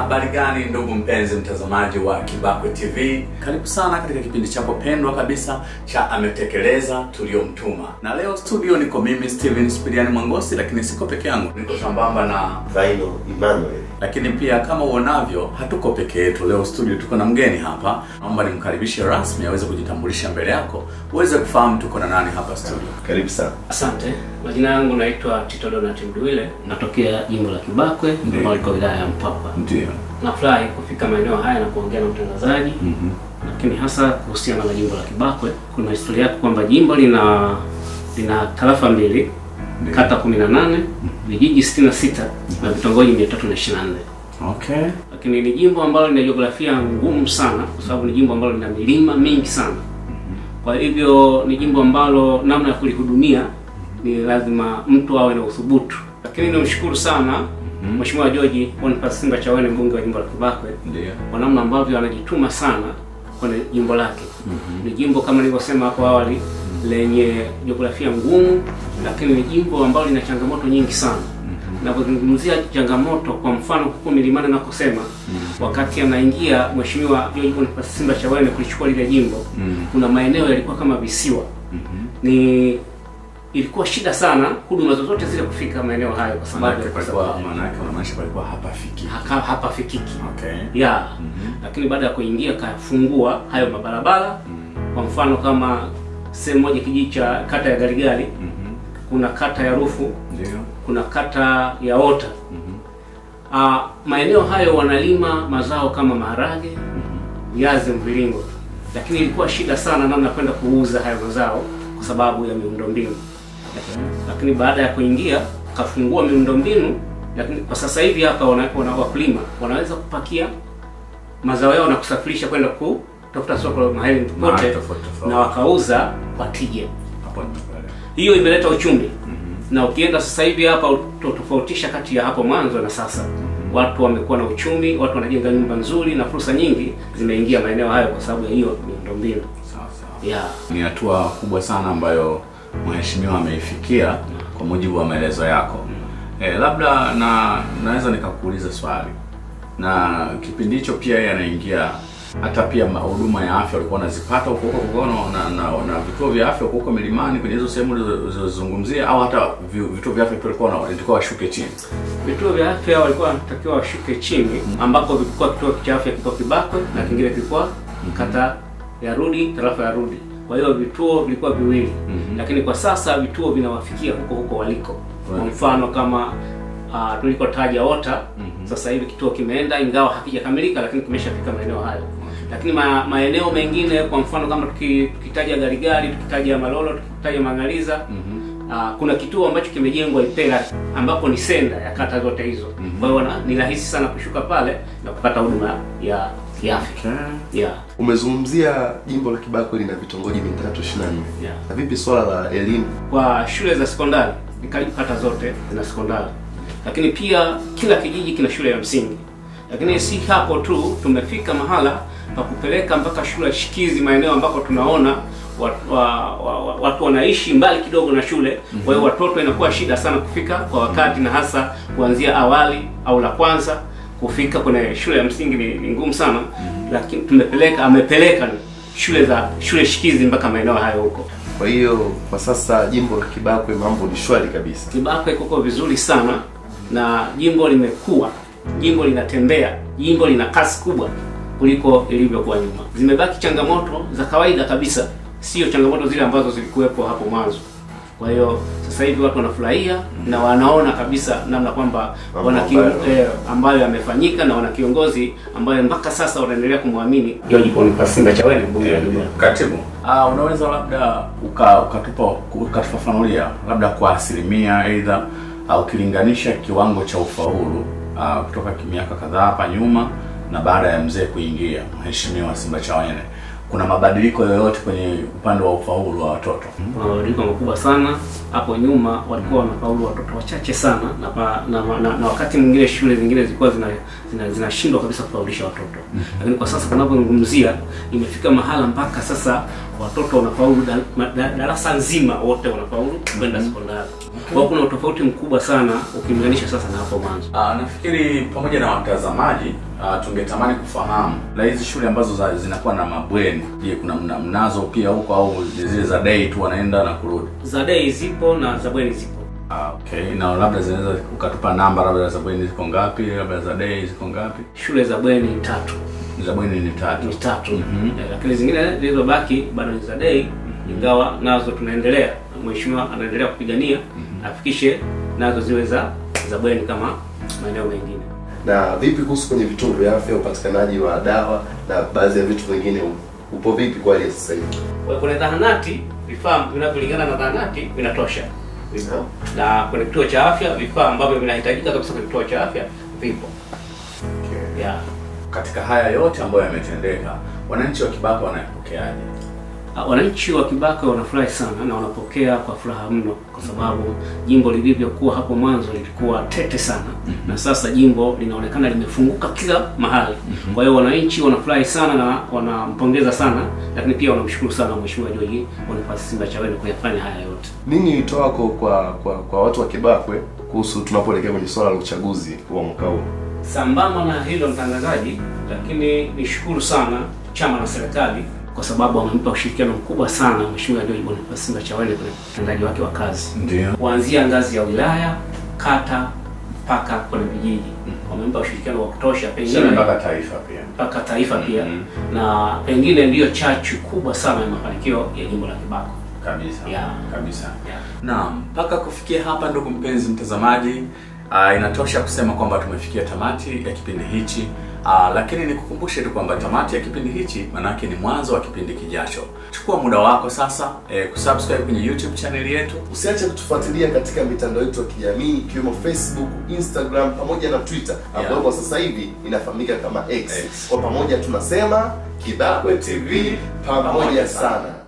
Habari gani ndugu mpenzi mtazamaji wa Kibakwe TV? Karibu sana katika kipindi chako pendwa kabisa cha Ametekeleza Tuliomtuma. Na leo studio niko mimi Steven Spiriani Mwangosi, lakini siko peke yangu. Niko sambamba na Vaino Emmanuel. Lakini pia kama uonavyo hatuko peke yetu. Leo studio tuko na mgeni hapa. Naomba nimkaribishe rasmi aweze kujitambulisha mbele yako, uweze kufahamu tuko na nani hapa studio. Karibu sana. Asante. Majina yangu naitwa Tito Donat Mduile, natokea jimbo la Kibakwe, ambalo liko wilaya ya Mpwapwa. Ndio. Nafurahi kufika maeneo haya na kuongea na mtangazaji. Lakini hasa kuhusiana na jimbo la Kibakwe, kuna historia yake kwamba jimbo lina tarafa mbili, kata 18, vijiji 66 na vitongoji 324. Okay. Lakini ni jimbo ambalo lina jiografia ngumu sana kwa sababu ni jimbo ambalo lina milima mingi sana. Kwa hivyo ni jimbo ambalo namna ya kulihudumia ni lazima mtu awe na uthubutu. Lakini nimshukuru sana Mheshimiwa George Boniface Simbachawene, mbunge wa jimbo la Kibakwe, ndio kwa namna ambavyo anajituma sana kwenye jimbo lake. Ni jimbo kama nilivyosema hapo awali lenye jiografia ngumu, lakini ni jimbo ambalo lina changamoto nyingi sana. Na kuzungumzia changamoto, kwa mfano huko milimani nakosema, wakati anaingia Mheshimiwa George Boniface Simbachawene kulichukua lile jimbo, kuna maeneo yalikuwa kama visiwa. Ilikuwa shida sana huduma zozote zile kufika maeneo hayo kwa sababu maana yake wanamaanisha palikuwa hapafikiki. Okay. Yeah. Lakini baada ya kuingia kafungua hayo mabarabara. Kwa mfano kama sehemu moja kijiji cha kata ya Garigali, kuna kata ya Rufu, ndio, kuna kata ya Ota. Maeneo hayo wanalima mazao kama maharage, viazi mviringo. Lakini ilikuwa shida sana namna kwenda kuuza hayo mazao kwa sababu ya miundombinu. Lakini baada ya kuingia kafungua miundombinu, lakini kwa sasa hivi hapa wakulima wanaweza kupakia mazao yao na kusafirisha kwenda kutafuta soko mahali popote na wakauza kwa tija. Hiyo imeleta uchumi. Na ukienda sasa hivi hapa utofautisha kati ya hapo mwanzo na sasa. Watu wamekuwa na uchumi, watu wanajenga nyumba nzuri na fursa nyingi zimeingia maeneo hayo kwa sababu ya hiyo miundombinu. Yeah. Ni hatua kubwa sana ambayo mheshimiwa ameifikia kwa mujibu wa maelezo yako. Labda naweza nikakuuliza swali. Na kipindi hicho pia yeye anaingia, hata pia huduma ya afya walikuwa wanazipata huko na vituo vya afya huko milimani kwenye hizo sehemu ulizozungumzia, au hata vituo vya afya walikuwa washuke chini? Vituo vya afya walikuwa wanatakiwa washuke chini, ambapo vilikuwa kituo cha afya kiko Kibakwe na kingine kilikuwa kata ya Rudi, tarafa ya Rudi. Kwa hiyo vituo vilikuwa viwili. Lakini kwa sasa vituo vinawafikia huko waliko. Kwa mfano kama tulikotaja Ota, sasa hivi kituo kimeenda, ingawa hakijakamilika, lakini kimeshafika maeneo hayo. Lakini maeneo mengine, kwa mfano kama tukitaja Garigali, tukitaja Malolo, tukitaja Mangaliza, kuna kituo ambacho kimejengwa Ipera, ambapo ni senda ya kata zote hizo. Kwa hiyo ni rahisi sana kushuka pale na kupata huduma ya kiafya. Yeah. Umezungumzia jimbo la Kibakwe lina vitongoji 324. Yeah. Na vipi swala la elimu? Kwa shule za sekondari, ni karibu kata zote zina sekondari. Lakini pia kila kijiji kina shule ya msingi. Lakini si hapo tu, tumefika mahala pa kupeleka mpaka shule shikizi maeneo ambako tunaona watu wanaishi mbali kidogo na shule. Kwa hiyo watoto inakuwa shida sana kufika kwa wakati, na hasa kuanzia awali au la kwanza kufika kwenye shule ya msingi ni ngumu sana. Lakini amepeleka shule shikizi mpaka maeneo hayo huko. Kwa hiyo kwa sasa jimbo la Kibakwe mambo ni shwari kabisa. Kibakwe kuko vizuri sana na jimbo limekuwa, jimbo linatembea, jimbo lina kasi kubwa kuliko ilivyokuwa nyuma. Zimebaki changamoto za kawaida kabisa, sio changamoto zile ambazo zilikuwepo hapo mwanzo. Kwa hiyo sasa hivi watu wanafurahia na wanaona kabisa namna kwamba ambayo yamefanyika, na wana kiongozi ambaye mpaka sasa wanaendelea kumwamini, George Boniface Simbachawene, mbunge wa jimbo. Katibu, unaweza labda ukatufafanulia labda kwa asilimia aidha ukilinganisha kiwango cha ufaulu kutoka miaka kadhaa hapa nyuma na baada ya mzee kuingia Mheshimiwa Simbachawene, kuna mabadiliko yoyote kwenye upande wa ufaulu wa watoto? Mabadiliko makubwa sana. Hapo nyuma walikuwa wanafaulu watoto wachache sana, na wakati mwingine shule zingine zilikuwa zinashindwa kabisa kufaulisha watoto. Lakini kwa sasa tunapozungumzia imefika mahala mpaka sasa watoto wanafaulu darasa nzima, wote wanafaulu kwenda sekondari. Kwa kuna utofauti mkubwa sana ukilinganisha sasa na hapo mwanzo. Nafikiri pamoja na watazamaji tungetamani kufahamu na hizi shule ambazo zinakuwa na mabweni, je, kuna mnazo pia huko au zile za day tu wanaenda na kurudi? Za day zipo na za bweni zipo. Okay, na labda zinaweza ukatupa namba, labda za bweni ziko ngapi, labda za day ziko ngapi? Shule za bweni 3. Za bweni ni 3. Ni 3. Lakini zingine zilizobaki bado ni za day, ingawa nazo tunaendelea. Mheshimiwa anaendelea kupigania afikishe nazo ziwe za bweni kama maeneo mengine. Na vipi kuhusu kwenye vituo vya afya, upatikanaji wa dawa na baadhi ya vitu vingine upo vipi kwa hali sasa hivi? Kwenye zahanati vifaa vinavyolingana na zahanati vinatosha. Vipo. Na kwenye kituo cha afya vifaa ambavyo vinahitajika kabisa kwenye kituo cha afya vipo. Okay. Yeah. Katika haya yote ambayo yametendeka, wananchi wa Kibakwe wanapokeaje? Wananchi wa Kibakwe wanafurahi sana na wanapokea kwa furaha mno, kwa sababu jimbo lilivyokuwa hapo mwanzo lilikuwa tete sana, na sasa jimbo linaonekana limefunguka kila mahali. Kwa hiyo wananchi wanafurahi sana na wanampongeza sana, lakini pia wanamshukuru sana Mheshimiwa George Boniface Simbachawene kwa kufanya haya yote. Nini wito wako kwa watu wa Kibakwe kuhusu tunapoelekea kwenye swala la uchaguzi wa mwaka huu? Sambamba na hilo mtangazaji, lakini nishukuru sana chama na serikali kwa sababu wamempa ushirikiano mkubwa sana Mheshimiwa George Boniface Simbachawene kwenye utendaji wake wa kazi. Ndio. Kuanzia ngazi ya wilaya, kata mpaka kwenye vijiji. Wamempa ushirikiano wa kutosha, pengine mpaka taifa pia. Mpaka taifa pia. Na pengine ndiyo chachu kubwa sana ya mafanikio ya jimbo la Kibakwe. Kabisa. Yeah. Kabisa. Yeah. Naam, mpaka kufikia hapa ndugu mpenzi mtazamaji, inatosha kusema kwamba tumefikia tamati ya kipindi hichi. Lakini nikukumbushe tu kwamba tamati ya kipindi hichi manake ni mwanzo wa kipindi kijacho. Chukua muda wako sasa kusubscribe kwenye YouTube channel yetu. Usiache kutufuatilia katika mitandao yetu ya kijamii ikiwemo Facebook, Instagram pamoja na Twitter ambayo kwa sasa hivi inafahamika kama X. Kwa pamoja tunasema Kibakwe TV pamoja sana.